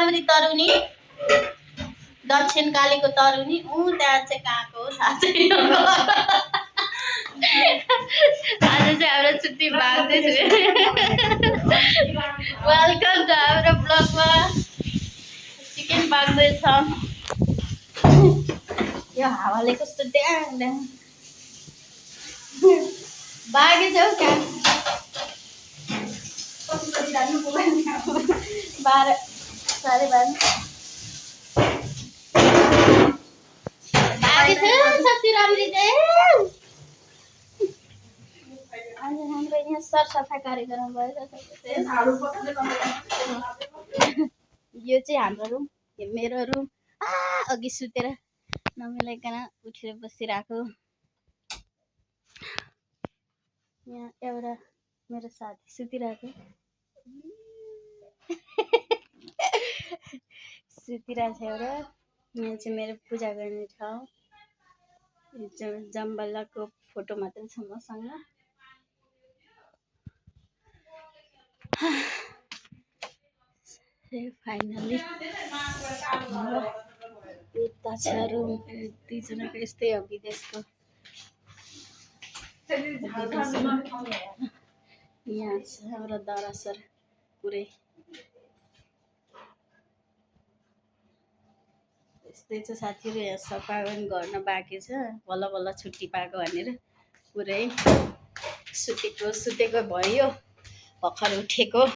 राम्री तरुनी दक्षिणकालीको तरुनी त्यहाँ चाहिँ कहाँको हो थाहा छैन। आज चाहिँ हाम्रो छुट्टी भाग्दैछु। वेलकम टु हाम्रो ब्लगमा। चिकन भाग्दैछ। यो हावाले कस्तो ड्याङ बागेछ हौ क्या 12 साढे 12 बागेछ सच्ची राम्री चाहिँ। आज हाम्रो यहाँ सरसफाइ कार्यक्रम भइरहेछ। यो चाहिँ हाम्रो रुम, यो मेरो रुम। अघि सुतेर नमिलाइकन उठेर बसिरहेको। यहाँ एउटा मेरो साथी सुतिरहेको सुतिरहेको छ एउटा। यहाँ चाहिँ मेरो पूजा गर्ने ठाउँ। यो चाहिँ जम्बल्लाको फोटो मात्रै छ मसँग। फाइनली यता छ रुम। दुईजनाको यस्तै हो विदेशको। यहाँ छ हाम्रो दरासर पुरै यस्तै छ साथीहरू। यहाँ सफा गर्न बाँकी छ। बल्ल बल्ल छुट्टी पाएको भनेर पुरै सुतेको भयो भर्खर उठेको।